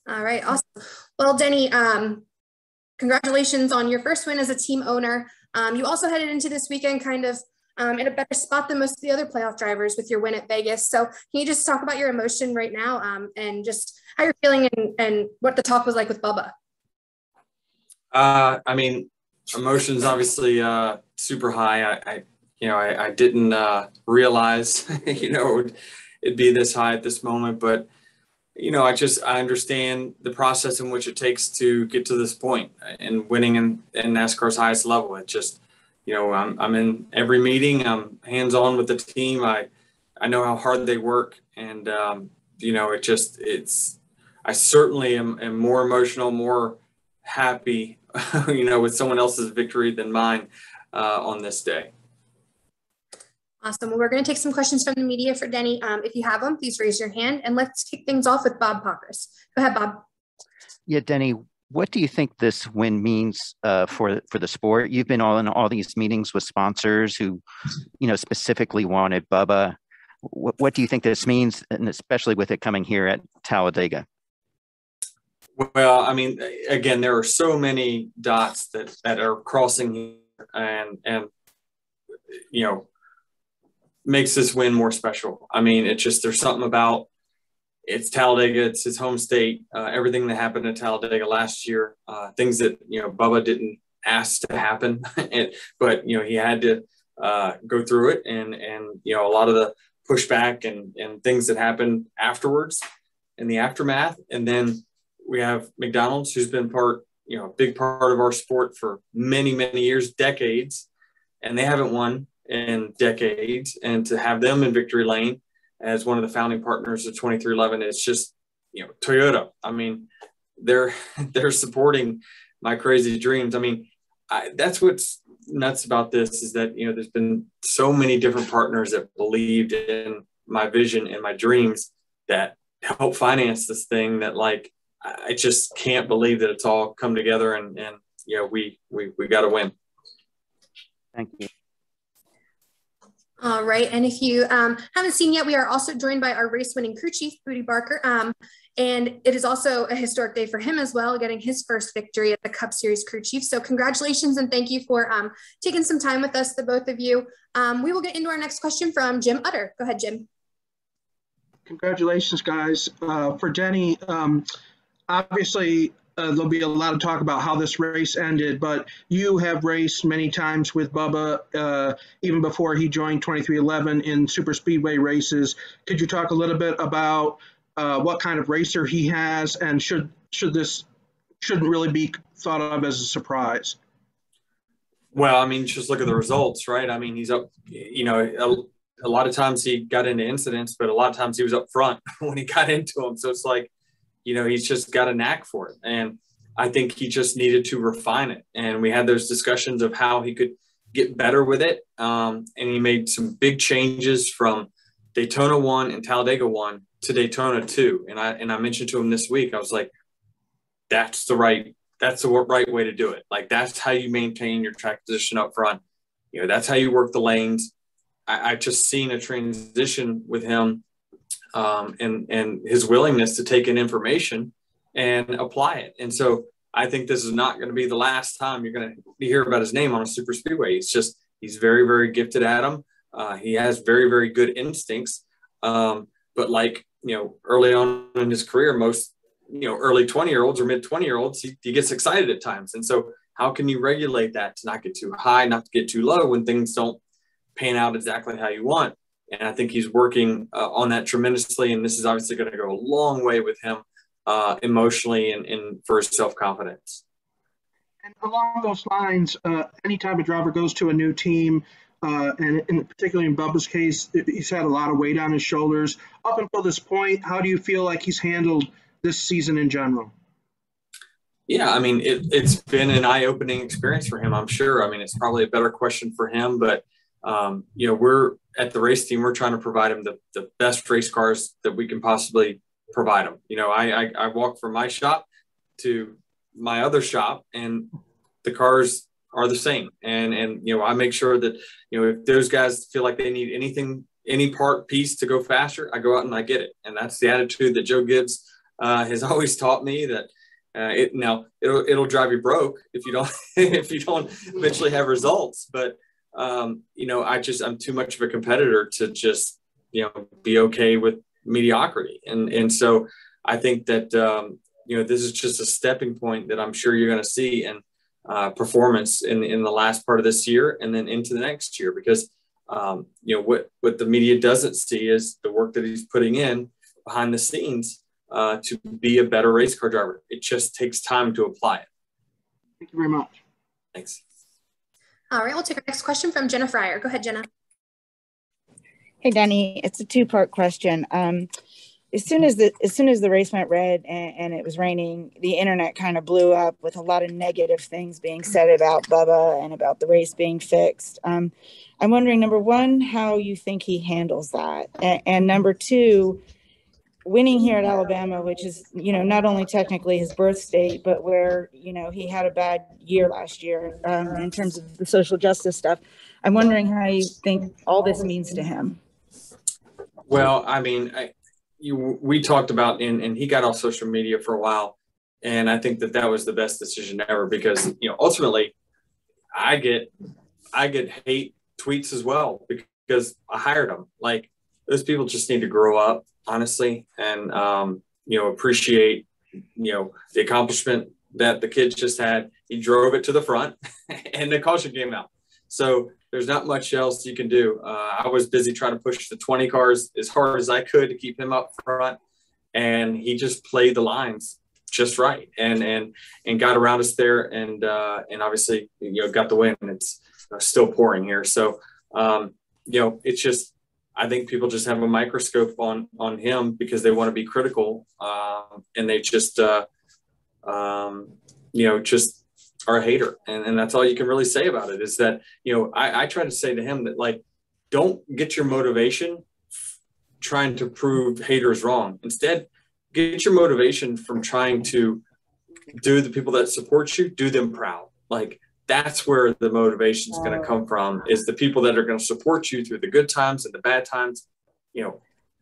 All right, awesome. Well, Denny, congratulations on your first win as a team owner. You also headed into this weekend kind of in a better spot than most of the other playoff drivers with your win at Vegas. So can you just talk about your emotion right now and just how you're feeling and what the talk was like with Bubba? I mean, emotions obviously super high. I didn't realize, it'd be this high at this moment, but I understand the process in which it takes to get to this point and winning in NASCAR's highest level. It just, I'm in every meeting. I'm hands-on with the team. I know how hard they work, and I certainly am more emotional, more happy, with someone else's victory than mine on this day. Awesome. Well, we're going to take some questions from the media for Denny. If you have them, please raise your hand, and let's kick things off with Bob Pockers. Go ahead, Bob. Yeah, Denny, what do you think this win means for the sport? You've been in all these meetings with sponsors who, specifically wanted Bubba. What do you think this means, and especially with it coming here at Talladega? Well, I mean, again, there are so many dots that are crossing here, and makes this win more special. I mean, there's something about it's Talladega, it's his home state, everything that happened at Talladega last year, things that, Bubba didn't ask to happen, but he had to go through it, and a lot of the pushback and things that happened afterwards in the aftermath. And then we have McDonald's, who's been a big part of our sport for many, many years, decades, and they haven't won in decades. And to have them in victory lane as one of the founding partners of 2311, it's just, Toyota. I mean, they're supporting my crazy dreams. I mean, that's what's nuts about this, is that, there's been so many different partners that believed in my vision and my dreams that help finance this thing, that I just can't believe that it's all come together, and we got to win. Thank you. All right. And if you haven't seen yet, we are also joined by our race-winning crew chief, Bootie Barker. And it is also a historic day for him as well, getting his first victory at the Cup Series crew chief. So congratulations, and thank you for taking some time with us, the both of you. We will get into our next question from Jim Utter. Go ahead, Jim. Congratulations, guys. For Denny, obviously, there'll be a lot of talk about how this race ended, but you have raced many times with Bubba, even before he joined 2311 in super speedway races. Could you talk a little bit about what kind of racer he has, and shouldn't really be thought of as a surprise? Well, I mean, just look at the results, right? I mean, he's up, a lot of times he got into incidents, but a lot of times he was up front when he got into them. So it's like, he's just got a knack for it. And I think he just needed to refine it. And we had those discussions of how he could get better with it. And he made some big changes from Daytona 1 and Talladega 1 to Daytona 2. And I mentioned to him this week, I was like, that's the right way to do it. That's how you maintain your track position up front. That's how you work the lanes. I've just seen a transition with him, and his willingness to take in information and apply it. And so I think this is not going to be the last time you're going to hear about his name on a super speedway. He's very, very gifted at them. He has very, very good instincts. But early on in his career, most, early 20-year-olds or mid 20-year-olds, he gets excited at times. And so how can you regulate that to not get too high, not to get too low when things don't pan out exactly how you want? And I think he's working on that tremendously. And this is obviously going to go a long way with him emotionally and for his self-confidence. And along those lines, anytime a driver goes to a new team, and particularly in Bubba's case, he's had a lot of weight on his shoulders. Up until this point, how do you feel like he's handled this season in general? Yeah, I mean, it's been an eye-opening experience for him, I'm sure. I mean, it's probably a better question for him, but we're at the race team, we're trying to provide him the best race cars that we can possibly provide him. I walk from my shop to my other shop, and the cars are the same. And I make sure that, if those guys feel like they need any piece to go faster, I go out and I get it. And that's the attitude that Joe Gibbs has always taught me that it'll drive you broke if you don't if you don't eventually have results. But I'm too much of a competitor to just be okay with mediocrity, and so I think that this is just a stepping point that I'm sure you're going to see in performance in the last part of this year and then into the next year, because what the media doesn't see is the work that he's putting in behind the scenes to be a better race car driver. It just takes time to apply it. Thank you very much. Thanks. All right, we'll take our next question from Jenna Fryer. Go ahead, Jenna. Hey, Denny, it's a two-part question. As soon as the race went red and it was raining, the internet kind of blew up with a lot of negative things being said about Bubba and about the race being fixed. I'm wondering, number one, how you think he handles that, and number two, winning here at Alabama, which is, not only technically his birth state, but where, he had a bad year last year in terms of the social justice stuff. I'm wondering how you think all this means to him. Well, I mean, we talked about, and he got off social media for a while, and I think that was the best decision ever, because ultimately, I get hate tweets as well because I hired them. Like, those people just need to grow up, honestly, and appreciate the accomplishment that the kid just had. He drove it to the front, and the caution came out. So there's not much else you can do. I was busy trying to push the 20 cars as hard as I could to keep him up front, and he just played the lines just right and got around us there, and obviously got the win. It's still pouring here, so it's just, I think people just have a microscope on him because they want to be critical, and they just just are a hater, and that's all you can really say about it. Is that I try to say to him that, like, don't get your motivation trying to prove haters wrong. Instead, get your motivation from trying to do the people that support you, do them proud. Like, that's where the motivation is going to come from, is the people that are going to support you through the good times and the bad times.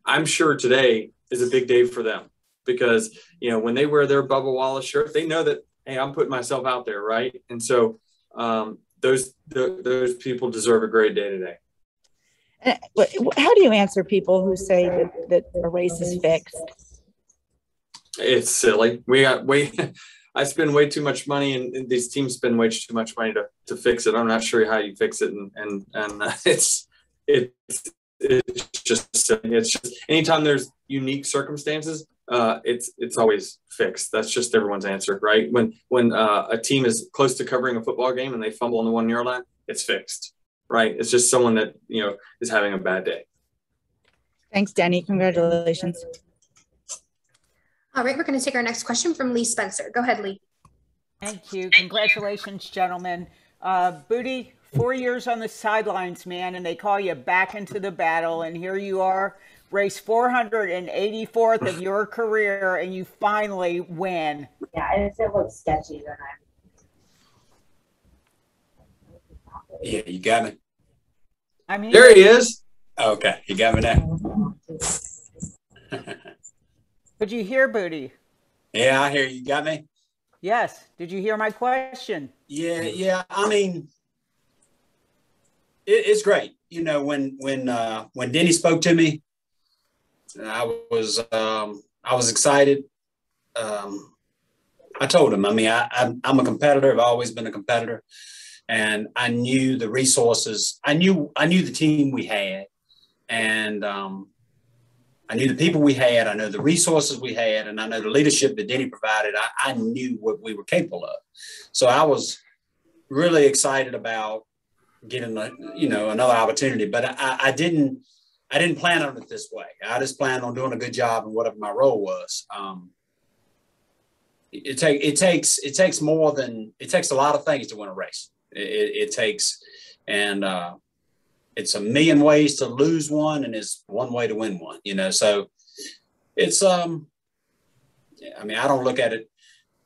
I'm sure today is a big day for them, because when they wear their Bubba Wallace shirt, they know that, hey, I'm putting myself out there, right? And so those people deserve a great day today. How do you answer people who say that a race is fixed? It's silly. I spend way too much money, and these teams spend way too much money to fix it. I'm not sure how you fix it, and it's just anytime there's unique circumstances, it's always fixed. That's just everyone's answer, right? When a team is close to covering a football game and they fumble on the 1 yard line, it's fixed, right? It's just someone that is having a bad day. Thanks, Denny. Congratulations. All right, we're going to take our next question from Lee Spencer. Go ahead, Lee. Thank you. Congratulations, gentlemen. Bootie, 4 years on the sidelines, man, and they call you back into the battle, and here you are, race 484th of your career, and you finally win. Yeah, it looks sketchy when Yeah, you got me. I mean, there he is. Okay, you got me now. Could you hear, Bootie? Yeah, I hear you. Got me? Yes. Did you hear my question? Yeah. I mean, it's great. When Denny spoke to me, I was excited. I told him, I mean, I'm a competitor. I've always been a competitor, and I knew the resources. I knew the team we had, and I knew the people we had. I know the resources we had, and I know the leadership that Denny provided. I knew what we were capable of, so I was really excited about getting another opportunity. But I didn't plan on it this way. I just planned on doing a good job in whatever my role was. It takes more than, it takes a lot of things to win a race. It takes, and it's a million ways to lose one, and it's one way to win one, so it's, I mean, I don't look at it.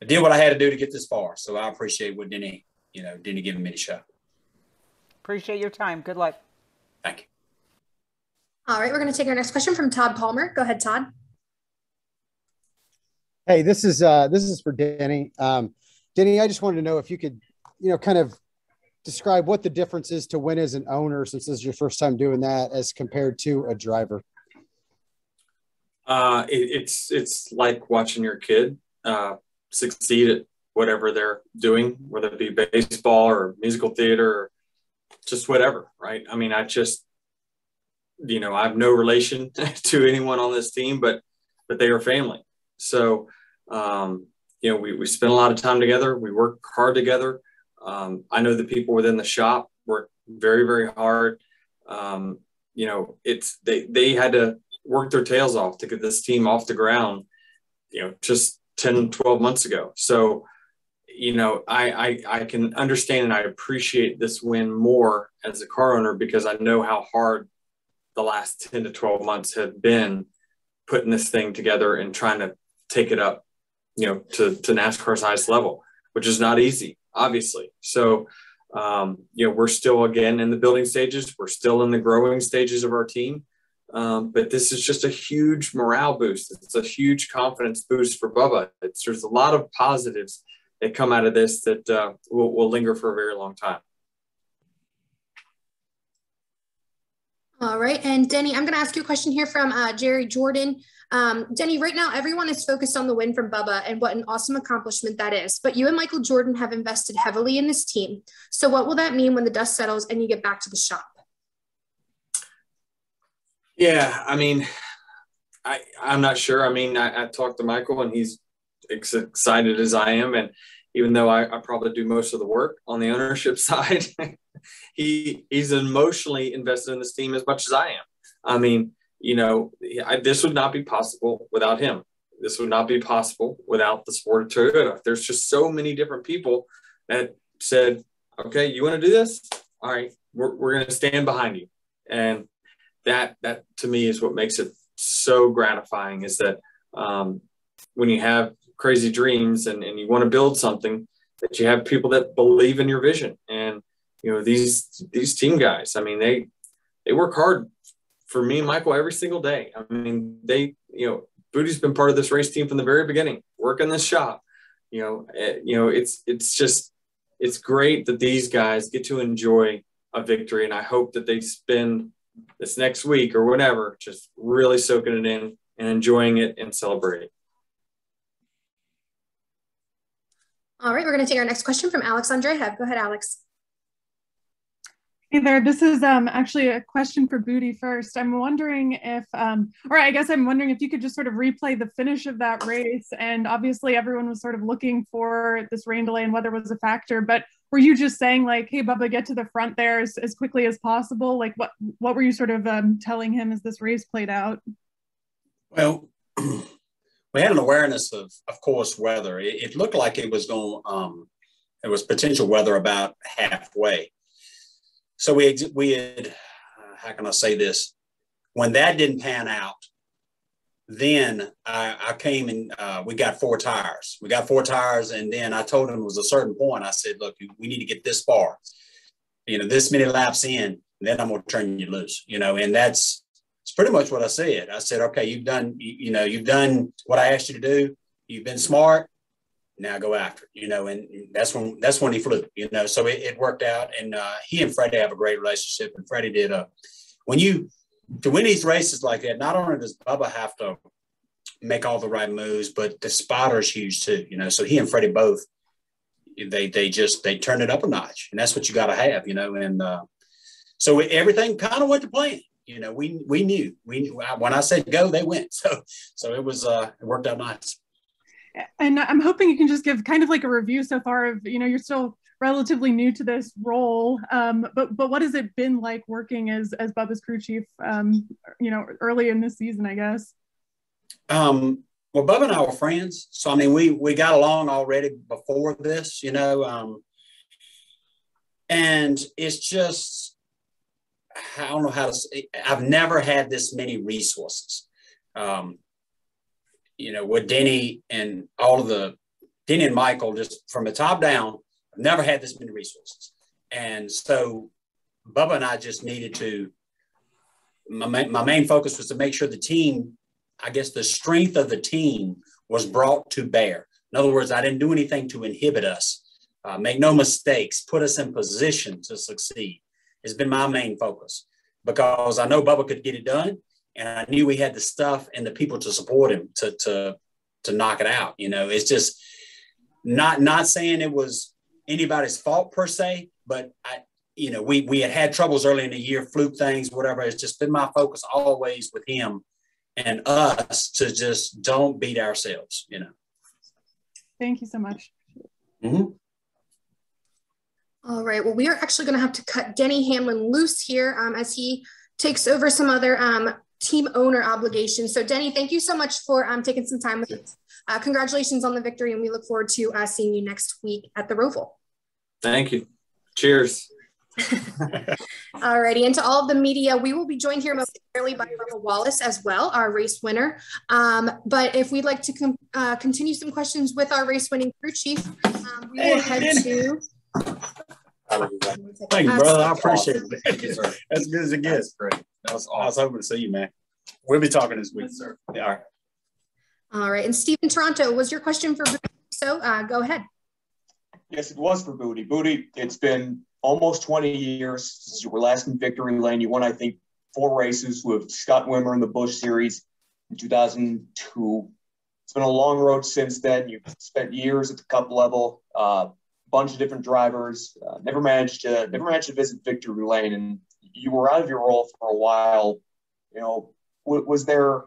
I did what I had to do to get this far. So I appreciate what Denny giving me the shot. Appreciate your time. Good luck. Thank you. All right, we're going to take our next question from Todd Palmer. Go ahead, Todd. Hey, this is for Denny. Denny, I just wanted to know if you could, kind of describe what the difference is to win as an owner, since this is your first time doing that, as compared to a driver. It's like watching your kid succeed at whatever they're doing, whether it be baseball or musical theater or just whatever, right? I mean, I have no relation to anyone on this team, but they are family. So, we spend a lot of time together. We work hard together. I know the people within the shop work very, very hard. They had to work their tails off to get this team off the ground, just 10, 12 months ago. So, I can understand and I appreciate this win more as a car owner, because I know how hard the last 10 to 12 months have been putting this thing together and trying to take it up, to NASCAR's highest level, which is not easy, obviously. So, we're still, again, in the building stages. We're still in the growing stages of our team. But this is just a huge morale boost. It's a huge confidence boost for Bubba. There's a lot of positives that come out of this that will linger for a very long time. All right. And Denny, I'm going to ask you a question here from Jerry Jordan. Denny, right now, everyone is focused on the win from Bubba and what an awesome accomplishment that is. But you and Michael Jordan have invested heavily in this team. So what will that mean when the dust settles and you get back to the shop? Yeah, I mean, I'm not sure. I mean, I talked to Michael and he's excited as I am. And even though I probably do most of the work on the ownership side, he's emotionally invested in this team as much as I am. I mean, this would not be possible without him. This would not be possible without the support of Toyota. There's just so many different people that said, okay, you want to do this? All right, we're going to stand behind you. And that to me is what makes it so gratifying, is that when you have crazy dreams and you want to build something, that you have people that believe in your vision. And, these team guys, I mean, they work hard for me and Michael every single day. I mean, Bootie's been part of this race team from the very beginning, working this shop. It's great that these guys get to enjoy a victory. And I hope that they spend this next week or whatever, just really soaking it in and enjoying it and celebrating. All right, we're going to take our next question from Alex Andreev. Go ahead, Alex. Hey there, this is actually a question for Bootie first. I'm wondering if, I'm wondering if you could just sort of replay the finish of that race. And obviously everyone was sort of looking for this rain delay and weather was a factor, but were you just saying like, hey, Bubba, get to the front there as quickly as possible? Like what were you sort of telling him as this race played out? Well, we had an awareness of course, weather. It looked like it was going, it was potential weather about halfway. So we had, how can I say this? When that didn't pan out, then I came and we got 4 tires. We got 4 tires, and then I told him it was a certain point. I said, look, we need to get this far, this many laps in, and then I'm going to turn you loose, and it's pretty much what I said. I said, okay, you've done what I asked you to do. You've been smart. Now go after it, and that's when he flew, so it worked out. And he and Freddie have a great relationship. And Freddie did to win these races like that, not only does Bubba have to make all the right moves, but the spotter's huge too, so he and Freddie both, they turned it up a notch, and that's what you got to have, and so everything kind of went to plan. We knew when I said go, they went. So it was, it worked out nice. And I'm hoping you can just give kind of like a review so far of, you're still relatively new to this role, but what has it been like working as Bubba's crew chief, early in this season, I guess? Well, Bubba and I were friends. So, I mean, we got along already before this, and it's just, I don't know how to say, I've never had this many resources. With Denny and Denny and Michael, just from the top down, I've never had this many resources. And so Bubba and I just needed to, my main focus was to make sure the team, I guess the strength of the team was brought to bear. In other words, I didn't do anything to inhibit us. Make no mistakes, put us in position to succeed. It's been my main focus because I know Bubba could get it done, and I knew we had the stuff and the people to support him to knock it out. You know, it's just not saying it was anybody's fault per se, but we had troubles early in the year, fluke things, whatever. It's just been my focus always with him and us to just don't beat ourselves, you know. Thank you so much. Mm-hmm. All right. Well, we are actually going to have to cut Denny Hamlin loose here as he takes over some other team owner obligations. So, Denny, thank you so much for taking some time with us. Congratulations on the victory, and we look forward to seeing you next week at the Roval. Thank you. Cheers. All righty. And to all of the media, we will be joined here momentarily by Bubba Wallace as well, our race winner. But if we'd like to continue some questions with our race winning crew chief, we will head to... Thank you, brother. I appreciate it. As good as it gets. Great. That was awesome. I was hoping to see you, man. We'll be talking this week, sir. Yeah, all right. All right. And Stephen Toronto, was your question for Bootie? So go ahead. Yes, it was for Bootie. Bootie, it's been almost 20 years since you were last in victory lane. You won, I think, 4 races with Scott Wimmer in the Busch Series in 2002. It's been a long road since then. You've spent years at the Cup level, bunch of different drivers, never managed to visit victory lane, and you were out of your role for a while. You know, was there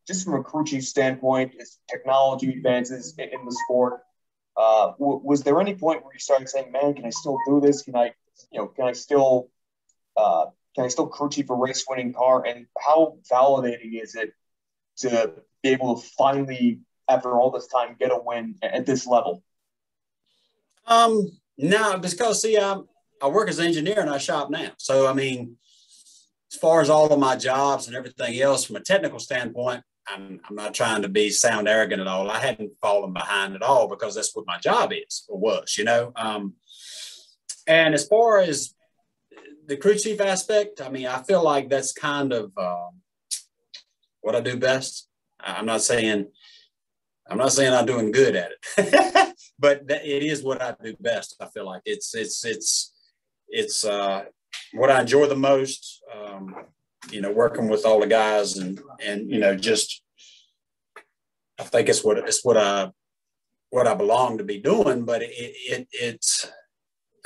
just from a crew chief standpoint, as technology advances in the sport, was there any point where you started saying, "Man, can I still do this? Can I still crew chief a race winning car?" And how validating is it to be able to finally, after all this time, get a win at this level? No, because see, I work as an engineer and I shop now. So, I mean, as far as all of my jobs and everything else, from a technical standpoint, I'm not trying to sound arrogant at all. I hadn't fallen behind at all because that's what my job is or was, you know. And as far as the crew chief aspect, I mean, I feel like that's kind of what I do best. I'm not saying I'm doing good at it, but it is what I do best. I feel like it's what I enjoy the most. Working with all the guys and just I think it's what I belong to be doing. But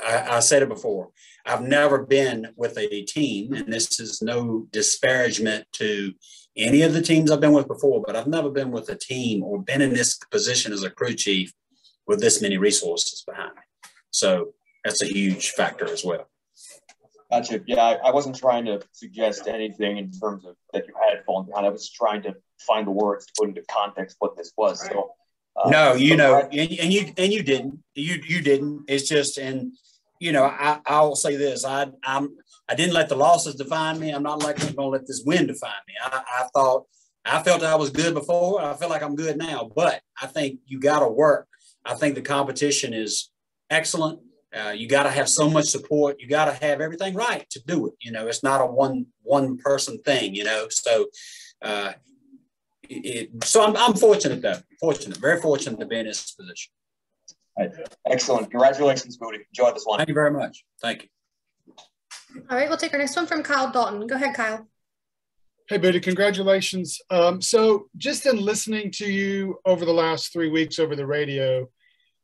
I said it before. I've never been with a team, and this is no disparagement to any of the teams I've been with before, but I've never been with a team or been in this position as a crew chief with this many resources behind me. So that's a huge factor as well. Gotcha. Yeah, I wasn't trying to suggest anything in terms of that you had fallen behind. I was trying to find the words to put into context what this was. So no, and you didn't. You didn't. It's just, and I'll say this. I didn't let the losses define me. I'm not going to let this win define me. I felt I was good before. I feel like I'm good now, but I think you got to work. I think the competition is excellent. You got to have so much support. You got to have everything right to do it. It's not a one person thing, so, so I'm fortunate though. Very fortunate to be in this position. Right. Excellent. Congratulations, Bootie. Enjoy this one. Thank you very much. Thank you. All right, we'll take our next one from Kyle Dalton. Go ahead, Kyle. Hey, Bootie, congratulations. So just in listening to you over the last 3 weeks over the radio,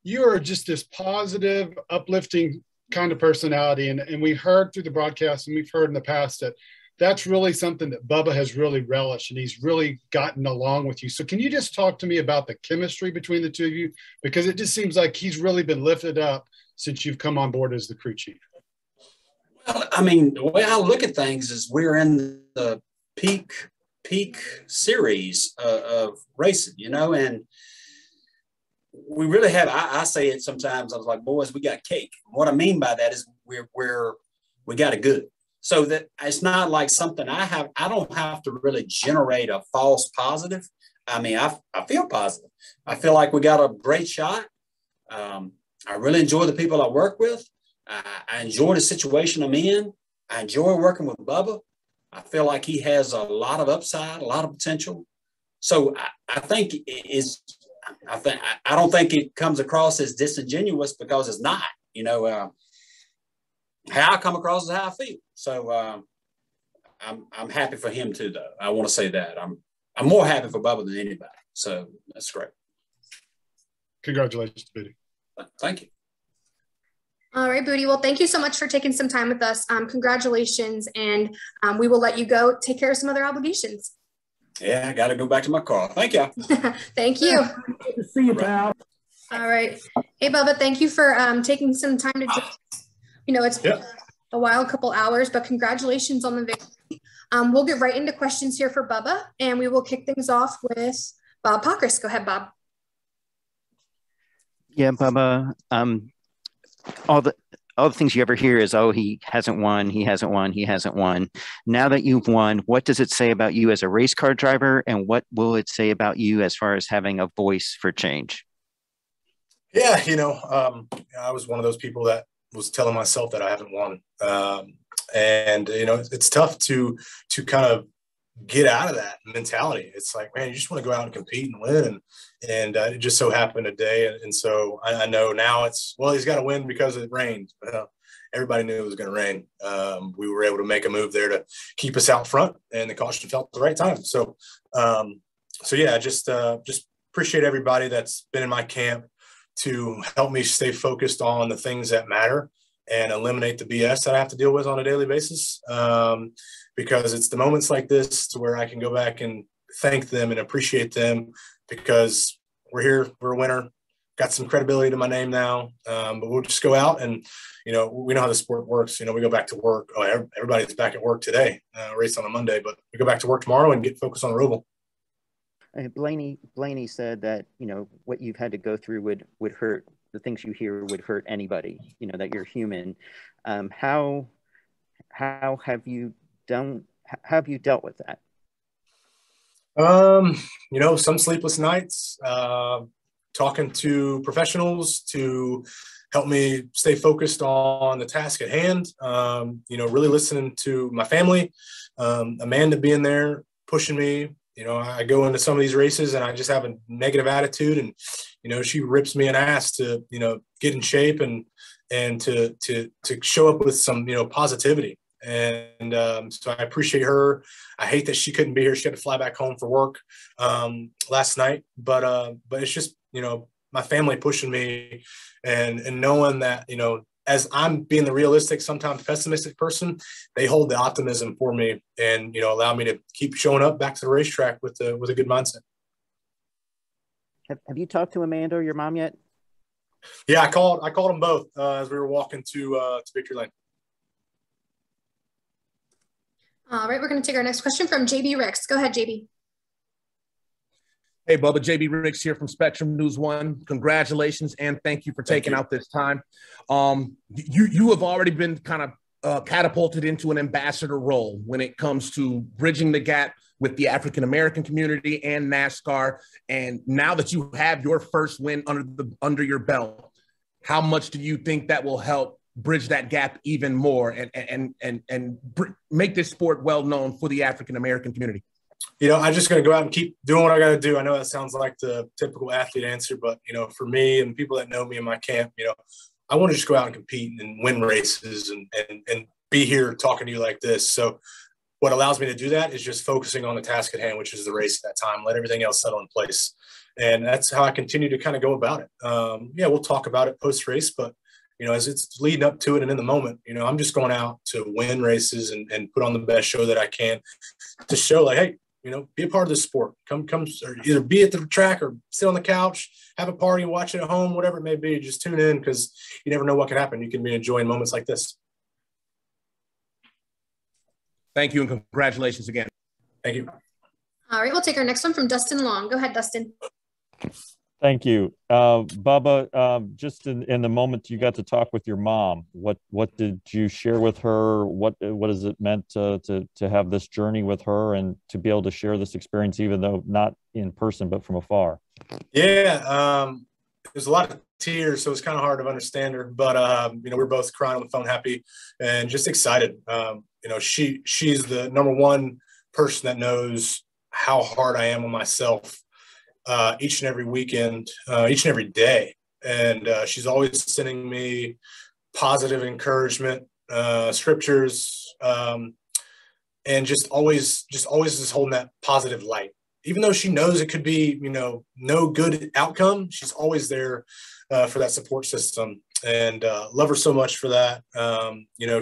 you are just this positive, uplifting kind of personality. And we heard through the broadcast and we've heard in the past that that's really something that Bubba has really relished and he's really gotten along with you. So can you just talk to me about the chemistry between the two of you? Because it just seems like he's really been lifted up since you've come on board as the crew chief. Well, I mean, the way I look at things is we're in the peak series of racing, and we really have, I say it sometimes, I was like, boys, we got cake. What I mean by that is we got it good. So that it's not like something I don't have to really generate a false positive. I mean, I feel positive. I feel like we got a great shot. I really enjoy the people I work with. I enjoy the situation I'm in. I enjoy working with Bubba. I feel like he has a lot of upside, a lot of potential. So I think I don't think it comes across as disingenuous, because it's not. How I come across is how I feel. So I'm happy for him too, though. I want to say that I'm more happy for Bubba than anybody. So that's great. Congratulations, Bootie. Thank you. All right, Bootie. Well, thank you so much for taking some time with us. Congratulations, and we will let you go take care of some other obligations. Yeah, I got to go back to my car. Thank you. Thank you. Good to see you, pal. All right. Hey, Bubba, thank you for taking some time to join us. It's been a while, a couple hours, but congratulations on the victory. We'll get right into questions here for Bubba, and we will kick things off with Bob Pockrass. Go ahead, Bob. Yeah, Bubba. All the things you ever hear is, oh, he hasn't won, he hasn't won, he hasn't won. Now that you've won, what does it say about you as a race car driver, and what will it say about you as far as having a voice for change? Yeah, I was one of those people that was telling myself that I haven't won. And it's tough to kind of get out of that mentality. It's like, man, you just want to go out and compete and win. And it just so happened today. And so I know now he's got to win because it rained. Everybody knew it was going to rain. We were able to make a move there to keep us out front, and the caution fell at the right time. So yeah, just appreciate everybody that's been in my camp to help me stay focused on the things that matter and eliminate the BS that I have to deal with on a daily basis. Because it's the moments like this to where I can go back and thank them and appreciate them, because we're here, we're a winner, got some credibility to my name now. But we'll just go out and, we know how the sport works. We go back to work. Oh, everybody's back at work today, race on a Monday, but we go back to work tomorrow and get focused on the Roval. Blaney said that, what you've had to go through would hurt, the things you hear would hurt anybody, that you're human. How have you dealt with that? Some sleepless nights, talking to professionals to help me stay focused on the task at hand. Really listening to my family, Amanda being there, pushing me. I go into some of these races and I just have a negative attitude, and, she rips me an ass to, get in shape and to show up with some, positivity. And so I appreciate her. I hate that she couldn't be here. She had to fly back home for work last night, but it's just, my family pushing me and knowing that, as I'm being the realistic, sometimes pessimistic person, they hold the optimism for me and, allow me to keep showing up back to the racetrack with a good mindset. Have you talked to Amanda or your mom yet? Yeah, I called them both as we were walking to Victory Lane. All right, we're going to take our next question from JB Ricks. Go ahead, JB. Hey, Bubba, JB Ricks here from Spectrum News 1. Congratulations, and thank you for taking out this time. You have already been kind of catapulted into an ambassador role when it comes to bridging the gap with the African-American community and NASCAR. And now that you have your first win under your belt, how much do you think that will help bridge that gap even more and make this sport well known for the African-American community? I'm just going to go out and keep doing what I got to do. I know that sounds like the typical athlete answer, but, for me and people that know me in my camp, I want to just go out and compete and win races and be here talking to you like this. So what allows me to do that is just focusing on the task at hand, which is the race at that time, let everything else settle in place. And that's how I continue to kind of go about it. We'll talk about it post-race, but, as it's leading up to it and in the moment, I'm just going out to win races and put on the best show that I can to show like, hey, be a part of the sport. Come, or either be at the track or sit on the couch, have a party, watch it at home, whatever it may be. Just tune in because you never know what can happen. You can be enjoying moments like this. Thank you and congratulations again. Thank you. All right, we'll take our next one from Dustin Long. Go ahead, Dustin. Thank you. Bubba, just in the moment you got to talk with your mom, what did you share with her? What has it meant to have this journey with her and to be able to share this experience, even though not in person, but from afar? Yeah, there's a lot of tears, so it's kind of hard to understand her, but we're both crying on the phone, happy and just excited. She's the number one person that knows how hard I am on myself each and every weekend, each and every day. And she's always sending me positive encouragement, scriptures, and just always just holding that positive light. Even though she knows it could be, no good outcome, she's always there for that support system. And love her so much for that.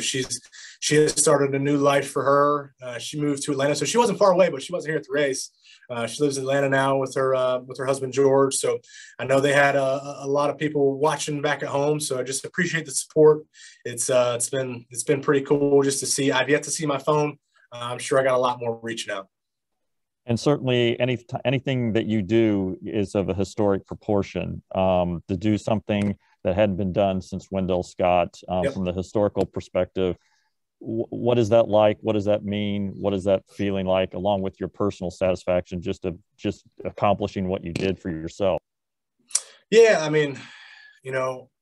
She has started a new life for her. She moved to Atlanta, so she wasn't far away, but she wasn't here at the race. She lives in Atlanta now with her husband George. So I know they had a lot of people watching back at home. So I just appreciate the support. It's been pretty cool just to see. I've yet to see my phone. I'm sure I got a lot more reaching out. And certainly anything that you do is of a historic proportion. To do something that hadn't been done since Wendell Scott, from the historical perspective, what is that like? What does that mean? What is that feeling like, along with your personal satisfaction, just accomplishing what you did for yourself? Yeah, I mean,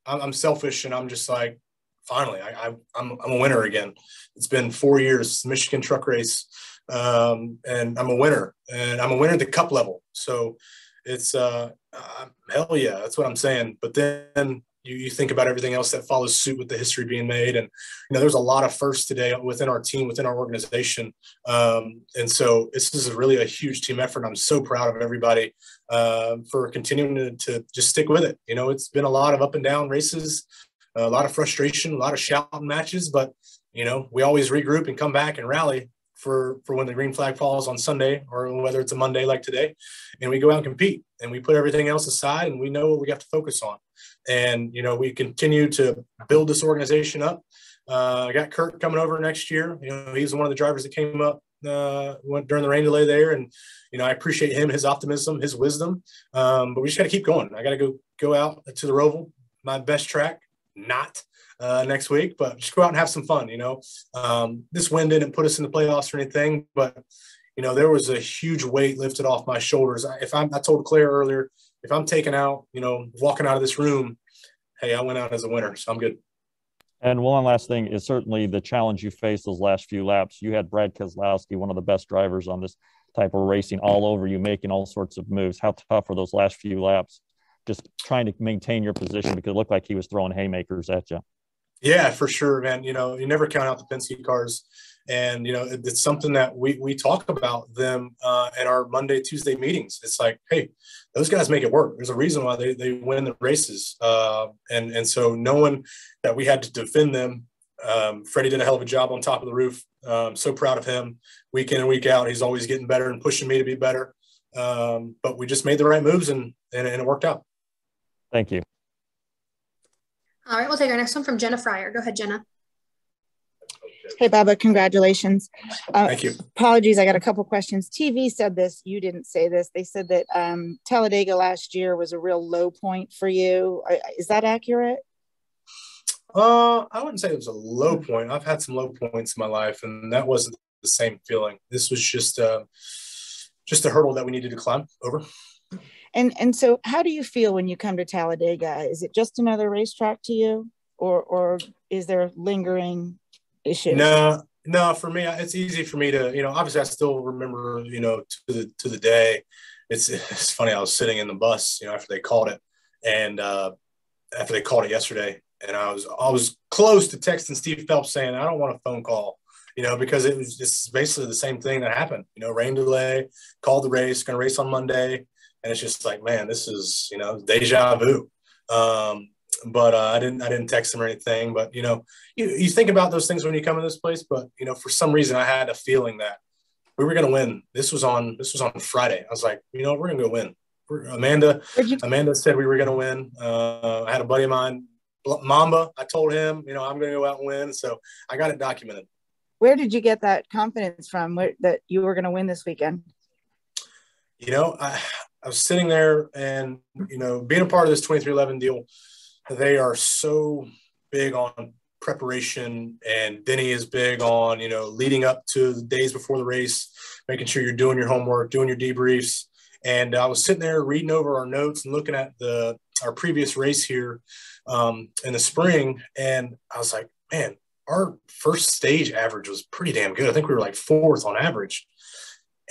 I'm selfish, and I'm just like, finally, I'm a winner again. It's been 4 years, Michigan truck race, and I'm a winner, and I'm a winner at the cup level. So it's hell yeah, that's what I'm saying. But then you think about everything else that follows suit with the history being made. And, there's a lot of firsts today within our team, within our organization. And so this is really a huge team effort. I'm so proud of everybody for continuing to just stick with it. It's been a lot of up and down races, a lot of frustration, a lot of shouting matches, but, we always regroup and come back and rally for when the green flag falls on Sunday, or whether it's a Monday like today, and we go out and compete, and we put everything else aside, and we know what we have to focus on. And, we continue to build this organization up. I got Kurt coming over next year. He's one of the drivers that came up during the rain delay there. And, I appreciate him, his optimism, his wisdom. But we just got to keep going. I got to go out to the Roval, my best track, not next week, but just go out and have some fun. This win didn't put us in the playoffs or anything, but there was a huge weight lifted off my shoulders. I told Claire earlier, if I'm taken out, walking out of this room, hey, I went out as a winner, so I'm good. And one last thing is certainly the challenge you faced those last few laps. You had Brad Keselowski, one of the best drivers on this type of racing, all over you, making all sorts of moves. How tough were those last few laps, just trying to maintain your position, because it looked like he was throwing haymakers at you? Yeah, for sure, man. You never count out the Penske cars. And, it's something that we talk about them in our Monday, Tuesday meetings. It's like, hey, those guys make it work. There's a reason why they win the races. And so knowing that we had to defend them, Freddie did a hell of a job on top of the roof. So proud of him. Week in and week out, he's always getting better and pushing me to be better. But we just made the right moves, and it worked out. Thank you. All right, we'll take our next one from Jenna Fryer. Go ahead, Jenna. Hey, Bubba, congratulations. Thank you. Apologies, I got a couple questions. TV said this, you didn't say this. They said that Talladega last year was a real low point for you. Is that accurate? I wouldn't say it was a low point. I've had some low points in my life, and that wasn't the same feeling. This was just a hurdle that we needed to climb over. And so how do you feel when you come to Talladega? Is it just another racetrack to you, or is there lingering issues? No, for me, it's easy for me to, obviously I still remember, to the day. It's funny. I was sitting in the bus, after they called it, and after they called it yesterday, and I was close to texting Steve Phelps saying, I don't want a phone call, because it's basically the same thing that happened, rain delay, called the race, going to race on Monday. And it's just like, man, this is, deja vu. But I didn't text him or anything. But, you think about those things when you come to this place. But, for some reason, I had a feeling that we were going to win. This was on Friday. I was like, we're going to go win. Amanda said we were going to win. I had a buddy of mine, Mamba. I told him, I'm going to go out and win. So I got it documented. Where did you get that confidence from that you were going to win this weekend? I was sitting there, and, being a part of this 2311 deal, they are so big on preparation, and Denny is big on, leading up to the days before the race, making sure you're doing your homework, doing your debriefs. And I was sitting there reading over our notes and looking at our previous race here in the spring. And I was like, man, our first stage average was pretty damn good. I think we were like 4th on average.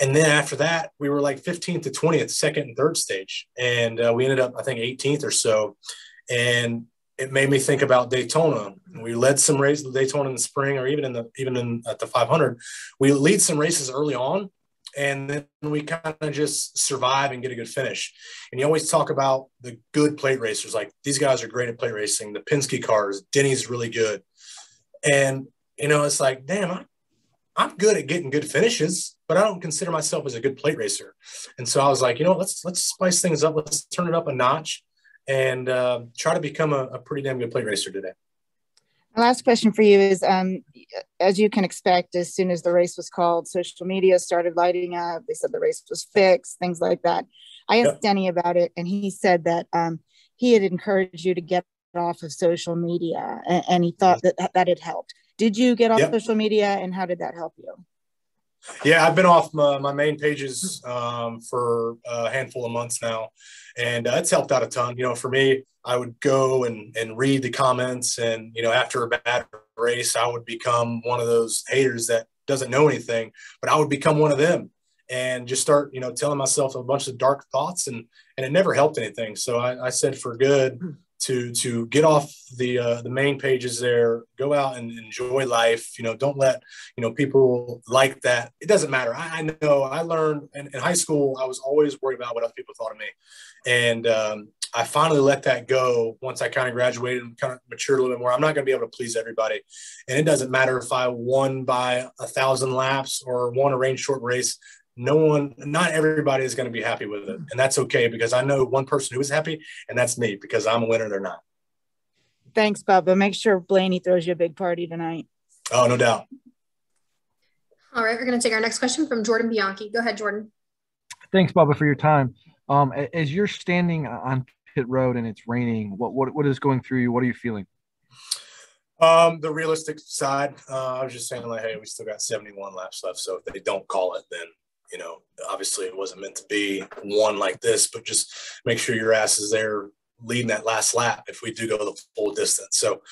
And then after that, we were like 15th to 20th, second and third stage. And we ended up, I think, 18th or so. And it made me think about Daytona. We led some races at Daytona in the spring, or even at the 500. We lead some races early on, and then we kind of just survive and get a good finish. And you always talk about the good plate racers, like these guys are great at plate racing. The Penske cars, Denny's really good. And, you know, it's like, damn, I'm good at getting good finishes, but I don't consider myself as a good plate racer. And so I was like, you know, let's spice things up. Let's turn it up a notch and try to become a pretty damn good plate racer today. My last question for you is, as you can expect, as soon as the race was called, social media started lighting up. They said the race was fixed, things like that. I asked Denny about it, and he said that he had encouraged you to get off of social media, and he thought that had helped. Did you get off social media, and how did that help you? Yeah, I've been off my main pages for a handful of months now, and it's helped out a ton. You know, for me, I would go and read the comments, and, you know, after a bad race, I would become one of those haters that doesn't know anything, but I would become one of them and just start, you know, telling myself a bunch of dark thoughts, and it never helped anything. So I said for good to get off the main pages there, go out and enjoy life. You know, don't let, you know, people like that. It doesn't matter. I know I learned in high school, I was always worried about what other people thought of me. And I finally let that go once I kind of graduated and kind of matured a little bit more. I'm not going to be able to please everybody. And it doesn't matter if I won by 1,000 laps or won a rain short race. Not everybody is going to be happy with it. And that's okay, because I know one person who is happy, and that's me, because I'm a winner, they're not. Thanks, Bubba. Make sure Blaney throws you a big party tonight. Oh, no doubt. All right, we're going to take our next question from Jordan Bianchi. Go ahead, Jordan. Thanks, Bubba, for your time. As you're standing on pit road and it's raining, what is going through you? What are you feeling? The realistic side, I was just saying, like, hey, we still got 71 laps left. So if they don't call it, then, you know, obviously it wasn't meant to be one like this, but just make sure your ass is there leading that last lap if we do go the full distance. So,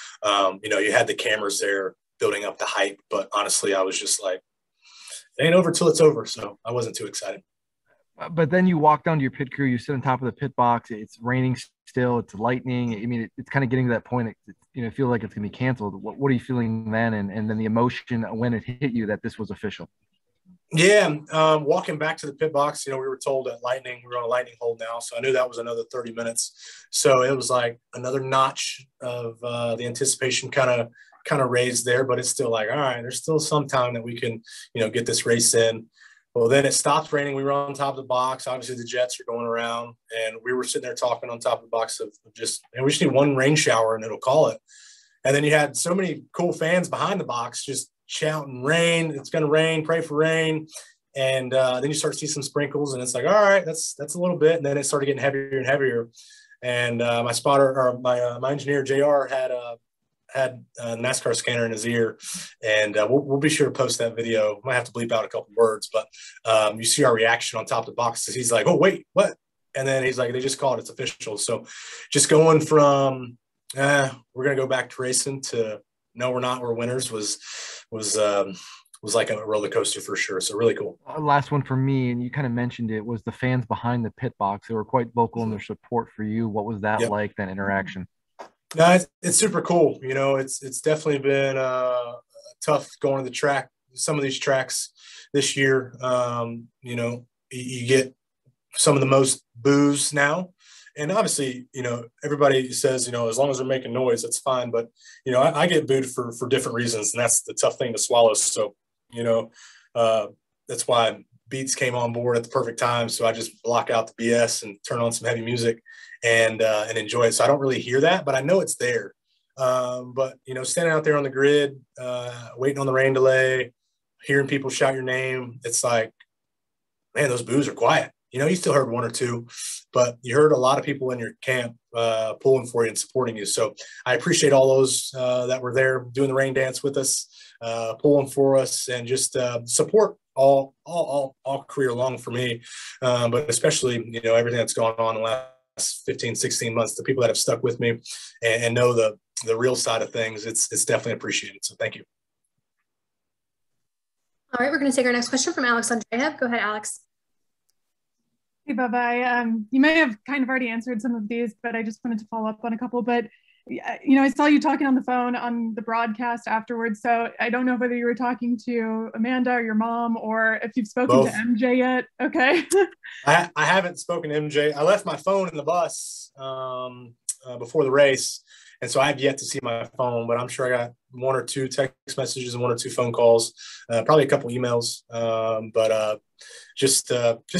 you know, you had the cameras there building up the hype, but honestly, I was just like, it ain't over till it's over. So I wasn't too excited. But then you walk down to your pit crew, you sit on top of the pit box, it's raining still, it's lightning. I mean, it's kind of getting to that point, you know, feel like it's going to be canceled. What are you feeling then? And then the emotion when it hit you that this was official? Yeah, walking back to the pit box, you know, we were told at Lightning, we're on a lightning hold now. So I knew that was another 30 minutes. So it was like another notch of the anticipation kind of raised there, but it's still like, all right, there's still some time that we can, you know, get this race in. Well, then it stopped raining. We were on top of the box. Obviously, the jets are going around, and we were sitting there talking on top of the box of just, and we just need one rain shower and it'll call it. And then you had so many cool fans behind the box just shouting, rain, it's going to rain, pray for rain. And then you start to see some sprinkles, and it's like, all right, that's a little bit. And then it started getting heavier and heavier. And my spotter, or my engineer, JR, had a NASCAR scanner in his ear, and we'll be sure to post that video. Might have to bleep out a couple words, but you see our reaction on top of the box. He's like, oh, wait, what? And then he's like, they just called it, it's official. So just going from, we're going to go back to racing to, no, we're not, we're winners was like a roller coaster for sure. So really cool. Last one for me, and you kind of mentioned it, was the fans behind the pit box. They were quite vocal in their support for you. What was that like, that interaction? No, it's super cool. You know, it's definitely been tough going to the track. Some of these tracks this year, you know, you get some of the most boos now. And obviously, you know, everybody says, you know, as long as they're making noise, that's fine. But, you know, I get booed for different reasons, and that's the tough thing to swallow. So, you know, that's why Beats came on board at the perfect time. So I just block out the BS and turn on some heavy music and enjoy it. So I don't really hear that, but I know it's there. But, you know, standing out there on the grid, waiting on the rain delay, hearing people shout your name, it's like, man, those boos are quiet. You know, you still heard one or two, but you heard a lot of people in your camp pulling for you and supporting you. So I appreciate all those that were there doing the rain dance with us, pulling for us, and just support all career long for me. But especially, you know, everything that's gone on in the last 15, 16 months, the people that have stuck with me and know the real side of things, it's definitely appreciated. So thank you. All right, we're going to take our next question from Alex Andreev. Go ahead, Alex. Hey, Bubba. You may have kind of already answered some of these, but I just wanted to follow up on a couple. But I saw you talking on the phone on the broadcast afterwards. So I don't know whether you were talking to Amanda or your mom, or if you've spoken Both. to MJ yet. Okay. I haven't spoken to MJ. I left my phone in the bus before the race, and so I have yet to see my phone. But I'm sure I got 1 or 2 text messages and 1 or 2 phone calls, probably a couple emails. But just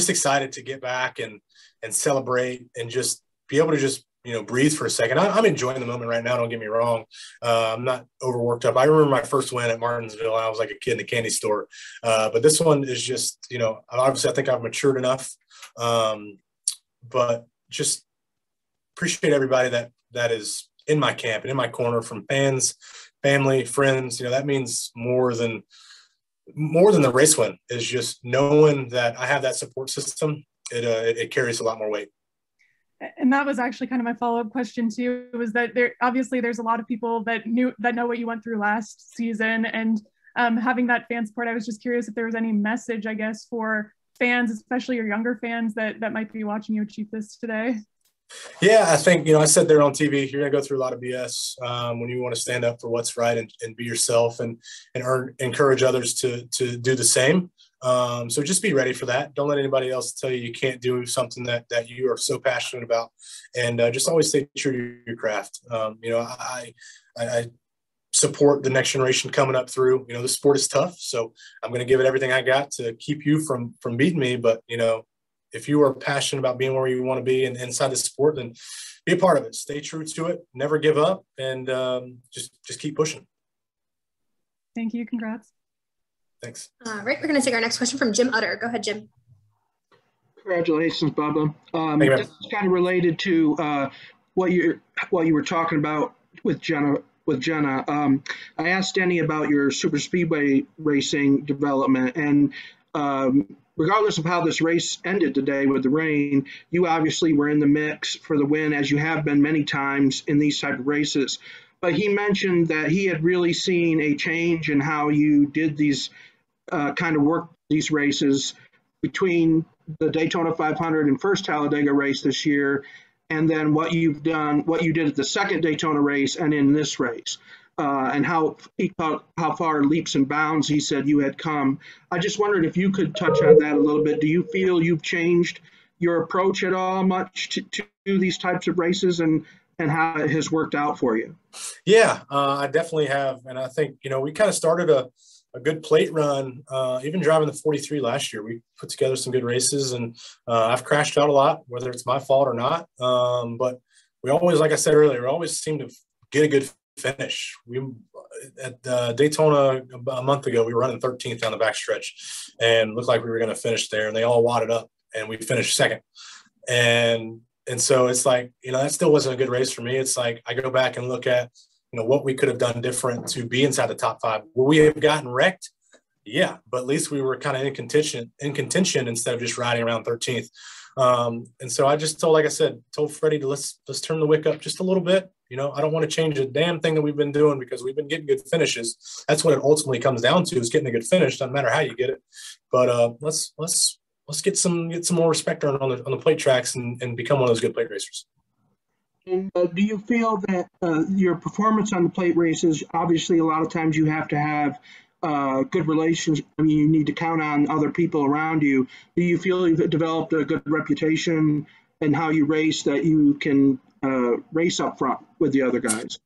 excited to get back and celebrate and just be able to just breathe for a second. I'm enjoying the moment right now. Don't get me wrong. I'm not overworked up. I remember my first win at Martinsville. I was like a kid in a candy store. But this one is just, obviously I think I've matured enough. But just appreciate everybody that is in my camp and in my corner, from fans, family, friends. That means more than the race win. Is just knowing that I have that support system. It carries a lot more weight. And that was actually kind of my follow-up question too, was that there's a lot of people that know what you went through last season, and having that fan support. I was just curious if there was any message, I guess, for fans, especially your younger fans that might be watching you achieve this today. Yeah, I think, I said there on TV, you're going to go through a lot of BS when you want to stand up for what's right and be yourself and encourage others to do the same. So just be ready for that. Don't let anybody else tell you can't do something that you are so passionate about, and just always stay true to your craft. I support the next generation coming up through. The sport is tough, so I'm going to give it everything I got to keep you from beating me. But if you are passionate about being where you want to be and inside the sport, then be a part of it. Stay true to it. Never give up, and just keep pushing. Thank you. Congrats. Thanks. All right, we're going to take our next question from Jim Utter. Go ahead, Jim. Congratulations, Bubba. This is kind of related to what you were talking about with Jenna. I asked Denny about your super speedway racing development, and regardless of how this race ended today with the rain, you obviously were in the mix for the win, as you have been many times in these type of races. But he mentioned that he had really seen a change in how you did these kind of work these races between the Daytona 500 and first Talladega race this year, and then what you did at the second Daytona race and in this race, and how far leaps and bounds he said you had come. I just wondered if you could touch on that a little bit. Do you feel you've changed your approach at all much to these types of races, and how it has worked out for you? Yeah, I definitely have. And I think, we kind of started a good plate run, even driving the 43 last year. We put together some good races, and I've crashed out a lot, whether it's my fault or not. But we always, like I said earlier, we always seem to get a good finish. At Daytona a month ago, we were running 13th down the backstretch and looked like we were going to finish there, and they all wadded up and we finished second. And so it's like, that still wasn't a good race for me. It's like I go back and look at, what we could have done different to be inside the top 5. Will we have gotten wrecked? Yeah, but at least we were kind of in contention instead of just riding around 13th. And so I just told Freddie to let's turn the wick up just a little bit. I don't want to change a damn thing that we've been doing, because we've been getting good finishes. That's what it ultimately comes down to, is getting a good finish. Doesn't matter how you get it, but let's get some more respect on the plate tracks and become one of those good plate racers. And do you feel that your performance on the plate races, obviously a lot of times you have to have good relations. I mean, you need to count on other people around you. Do you feel you've developed a good reputation in how you race, that you can race up front with the other guys?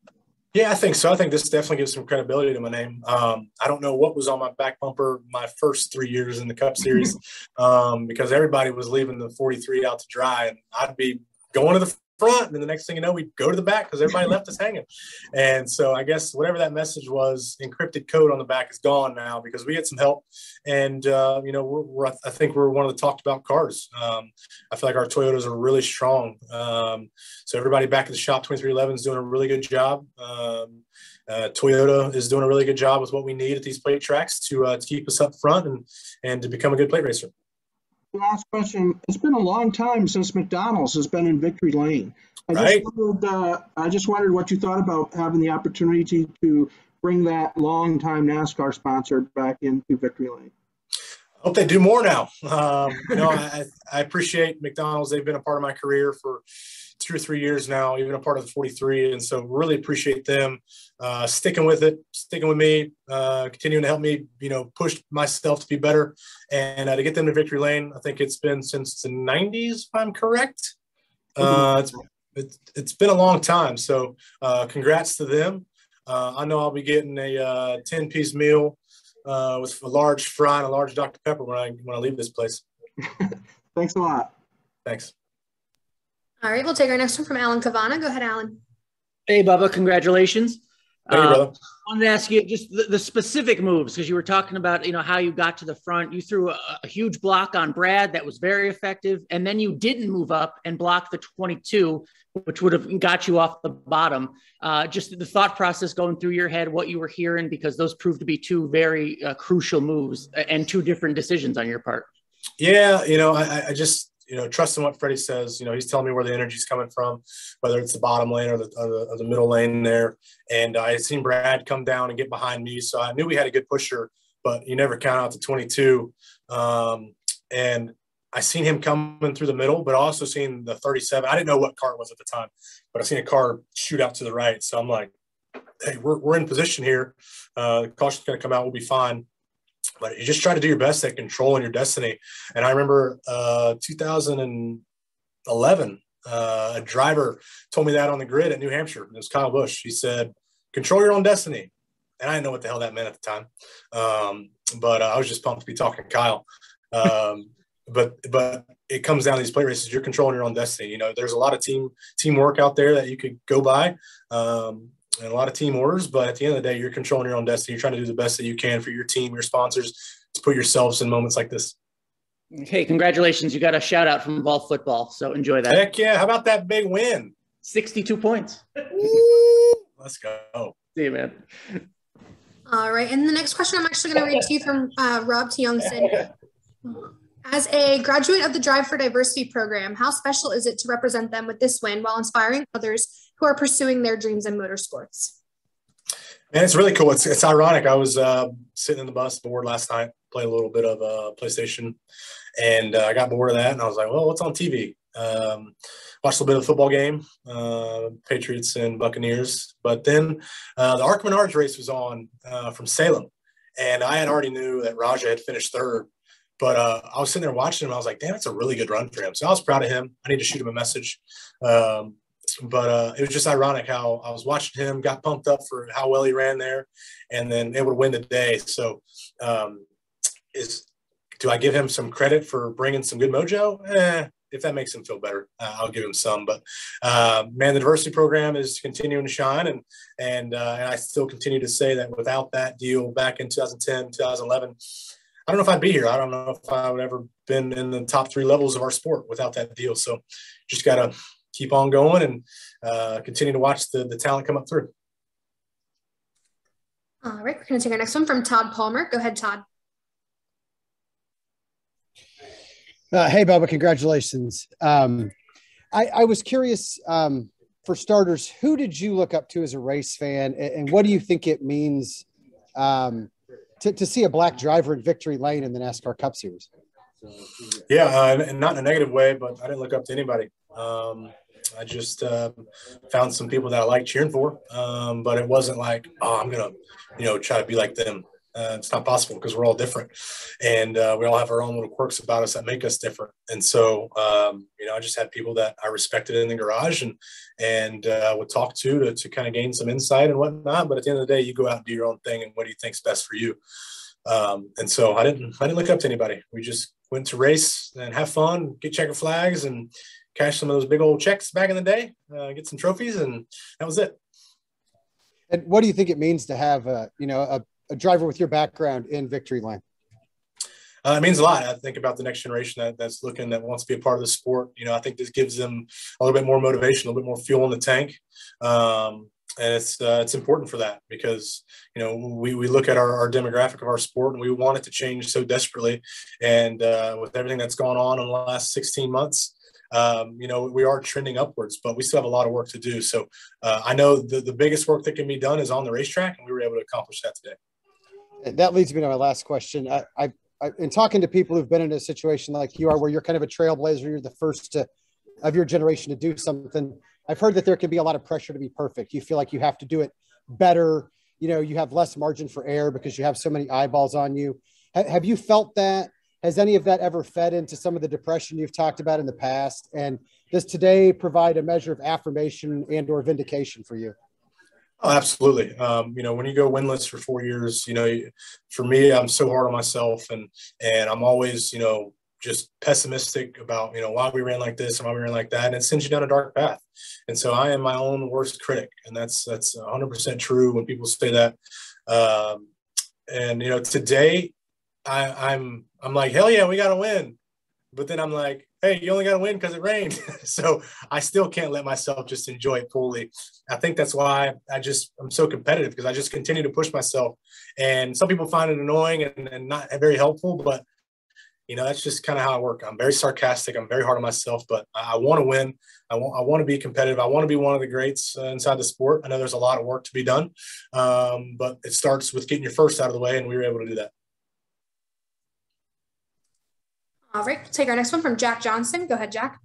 Yeah, I think so. I think this definitely gives some credibility to my name. I don't know what was on my back bumper my first 3 years in the Cup Series, because everybody was leaving the 43 out to dry, and I'd be going to the front, and then the next thing you know, we'd go to the back because everybody left us hanging. And so I guess whatever that message was, encrypted code on the back, is gone now, because we get some help. And I think we're one of the talked about cars. I feel like our Toyotas are really strong. So everybody back at the shop, 2311 is doing a really good job. Toyota is doing a really good job with what we need at these plate tracks to keep us up front and to become a good plate racer. Last question. It's been a long time since McDonald's has been in Victory Lane. I just wondered what you thought about having the opportunity to bring that long-time NASCAR sponsor back into Victory Lane. Hope they do more now. I appreciate McDonald's. They've been a part of my career for 2 or 3 years now, even a part of the 43. And so really appreciate them sticking with it, sticking with me, continuing to help me, push myself to be better and to get them to victory lane. I think it's been since the 90s, if I'm correct. It's been a long time. So congrats to them. I know I'll be getting a 10-piece meal with a large fry and a large Dr. Pepper when I leave this place. Thanks a lot. Thanks. All right, we'll take our next one from Alan Cavana. Go ahead, Alan. Hey, Bubba, congratulations. Thank you, brother. I wanted to ask you just the specific moves, because you were talking about, how you got to the front. You threw a huge block on Brad that was very effective, and then you didn't move up and block the 22, which would have got you off the bottom. Just the thought process going through your head, what you were hearing, because those proved to be two very crucial moves and two different decisions on your part. Yeah, I just trusting what Freddie says. He's telling me where the energy's coming from, whether it's the bottom lane or the middle lane there. And I had seen Brad come down and get behind me, so I knew we had a good pusher, but you never count out the 22. And I seen him coming through the middle, but also seen the 37. I didn't know what car it was at the time, but I seen a car shoot out to the right. So I'm like, hey, we're in position here. The caution's going to come out. We'll be fine. But you just try to do your best at controlling your destiny. And I remember 2011, a driver told me that on the grid at New Hampshire. It was Kyle Busch. He said, control your own destiny. And I didn't know what the hell that meant at the time. But I was just pumped to be talking to Kyle. But it comes down to these plate races. You're controlling your own destiny. There's a lot of teamwork out there that you could go by. And a lot of team orders, but at the end of the day, you're controlling your own destiny. You're trying to do the best that you can for your team, your sponsors, to put yourselves in moments like this. Hey, congratulations. You got a shout out from Ball Football. So enjoy that. Heck yeah. How about that big win? 62 points. Let's go. See you, man. All right. And the next question I'm actually going to read to you from Rob Tiongson. As a graduate of the Drive for Diversity program, how special is it to represent them with this win while inspiring others who are pursuing their dreams in motorsports? Man, it's really cool. It's ironic. I was sitting in the bus bored last night, played a little bit of PlayStation, and I got bored of that. And I was like, well, what's on TV? Watched a little bit of the football game, Patriots and Buccaneers. But then the ARC Menards race was on from Salem. And I had already knew that Raja had finished third. But I was sitting there watching him. I was like, damn, it's a really good run for him. So I was proud of him. I need to shoot him a message. But it was just ironic how I was watching him, got pumped up for how well he ran there, and then able to win the day. So do I give him some credit for bringing some good mojo? If that makes him feel better, I'll give him some. But man, the diversity program is continuing to shine, and I still continue to say that without that deal back in 2010, 2011, I don't know if I'd be here. I don't know if I would ever been in the top 3 levels of our sport without that deal. So just got to keep on going and continue to watch the talent come up through. All right, we're going to take our next one from Todd Palmer. Go ahead, Todd. Hey, Bubba, congratulations. I was curious, for starters, who did you look up to as a race fan, and what do you think it means to see a black driver in victory lane in the NASCAR Cup Series? Yeah, and not in a negative way, but I didn't look up to anybody. I just found some people that I like cheering for, but it wasn't like, oh, I'm going to, try to be like them. It's not possible because we're all different, and we all have our own little quirks about us that make us different. And so, I just had people that I respected in the garage and would talk to kind of gain some insight and whatnot. But at the end of the day, you go out and do your own thing, and what do you think's best for you? And so I didn't look up to anybody. We just went to race and have fun, get checker flags, and cash some of those big old checks back in the day, get some trophies, and that was it. And what do you think it means to have a driver with your background in victory lane? It means a lot. I think about the next generation that wants to be a part of the sport. I think this gives them a little bit more motivation, a little bit more fuel in the tank. And it's important for that because, we look at our demographic of our sport and we want it to change so desperately. And with everything that's gone on in the last 16 months, we are trending upwards, but we still have a lot of work to do. So I know the biggest work that can be done is on the racetrack, and we were able to accomplish that today. That leads me to my last question. in talking to people who've been in a situation like you are, where you're kind of a trailblazer, you're the first of your generation to do something. I've heard that there can be a lot of pressure to be perfect. You feel like you have to do it better. You know, you have less margin for error because you have so many eyeballs on you. Have you felt that? Has any of that ever fed into some of the depression you've talked about in the past? And does today provide a measure of affirmation and or vindication for you? Oh, absolutely. You know, when you go winless for 4 years, you know, for me, I'm so hard on myself, and I'm always, you know, just pessimistic about, you know, why we ran like this and why we ran like that, and it sends you down a dark path. And so I am my own worst critic, and that's 100% true when people say that. And you know, today I'm like, hell yeah, we got to win. But then I'm like, hey, you only got to win because it rained. So I still can't let myself just enjoy it fully. I think that's why I'm so competitive, because I just continue to push myself. And some people find it annoying and not very helpful, but you know, that's just kind of how I work. I'm very sarcastic. I'm very hard on myself, but I want to win. I want to be competitive. I want to be one of the greats inside the sport. I know there's a lot of work to be done, but it starts with getting your first out of the way, and we were able to do that. All right, we'll take our next one from Jack Johnson. Go ahead, Jack.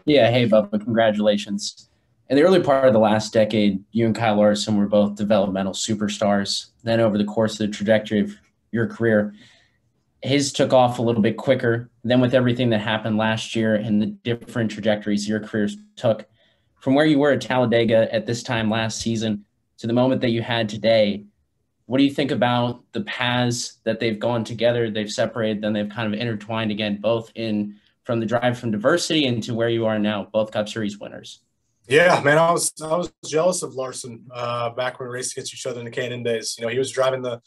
Yeah, hey, Bubba, congratulations. In the early part of the last decade, you and Kyle Larson were both developmental superstars. Then over the course of the trajectory of your career, his took off a little bit quicker. Then with everything that happened last year and the different trajectories your careers took, from where you were at Talladega at this time last season to the moment that you had today, what do you think about the paths that they've gone together? They've separated, then they've kind of intertwined again, both from the drive from diversity into where you are now, both Cup Series winners. Yeah, man, I was jealous of Larson back when we raced against each other in the Canyon days. You know, he was driving the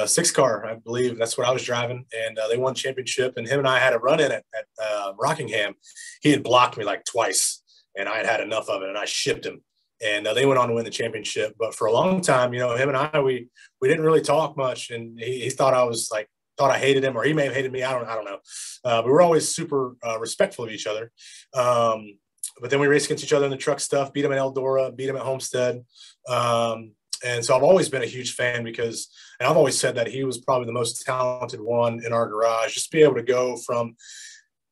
6 car, I believe. That's what I was driving, and they won championship. And him and I had a run in at Rockingham. He had blocked me like twice, and I had enough of it, and I shipped him. And they went on to win the championship. But for a long time, you know, him and I, we didn't really talk much, and he thought I hated him, or he may have hated me. I don't know. But we were always super respectful of each other. But then we raced against each other in the truck stuff, beat him at Eldora, beat him at Homestead. And so I've always been a huge fan because, and I've always said that he was probably the most talented one in our garage, just to be able to go from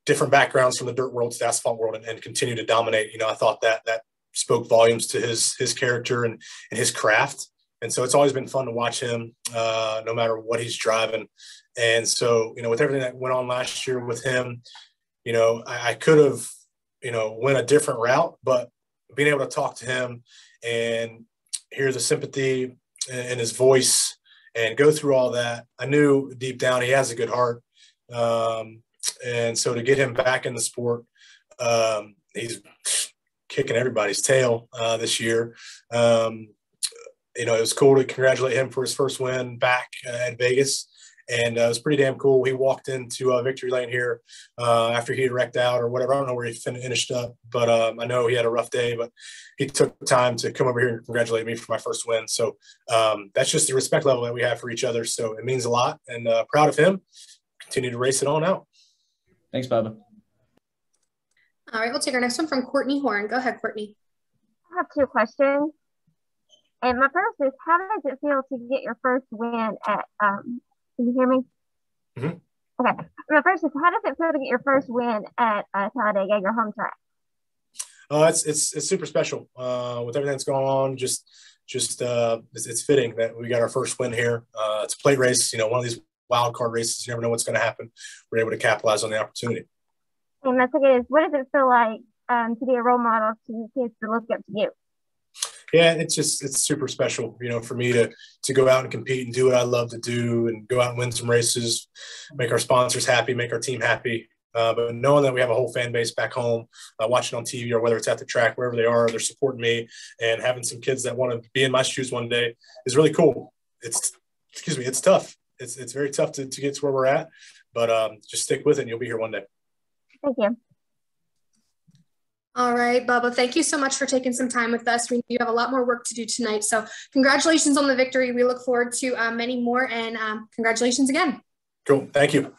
different backgrounds from the dirt world to the asphalt world and continue to dominate. You know, I thought that spoke volumes to his character and his craft. And so it's always been fun to watch him, no matter what he's driving. And so, you know, with everything that went on last year with him, you know, I could have, you know, went a different route, but being able to talk to him and hear the sympathy in his voice and go through all that, I knew deep down he has a good heart. And so to get him back in the sport, he's kicking everybody's tail this year. You know, it was cool to congratulate him for his first win back at Vegas. And it was pretty damn cool. He walked into victory lane here after he had wrecked out or whatever. I don't know where he finished up, but I know he had a rough day, but he took time to come over here and congratulate me for my first win. So that's just the respect level that we have for each other. So it means a lot, and proud of him. Continue to race it on out. Thanks, Bubba. All right, we'll take our next one from Courtney Horn. Go ahead, Courtney. I have 2 questions. And my first is, how does it feel to get your first win at can you hear me? Mm-hmm. Okay. My first is, how does it feel to get your first win at Talladega, your home track? It's super special. With everything that's going on, just it's fitting that we got our first win here. It's a plate race, you know, one of these wild card races. You never know what's going to happen. We're able to capitalize on the opportunity. And my second is, what does it feel like to be a role model to kids to look up to you? Yeah, it's super special, you know, for me to go out and compete and do what I love to do and go out and win some races, make our sponsors happy, make our team happy. But knowing that we have a whole fan base back home, watching on TV or whether it's at the track, wherever they are, they're supporting me, and having some kids that want to be in my shoes one day is really cool. It's tough. It's very tough to get to where we're at, but just stick with it and you'll be here one day. Thank you. All right, Bubba, thank you so much for taking some time with us. We know you have a lot more work to do tonight. So congratulations on the victory. We look forward to many more, and congratulations again. Cool. Thank you.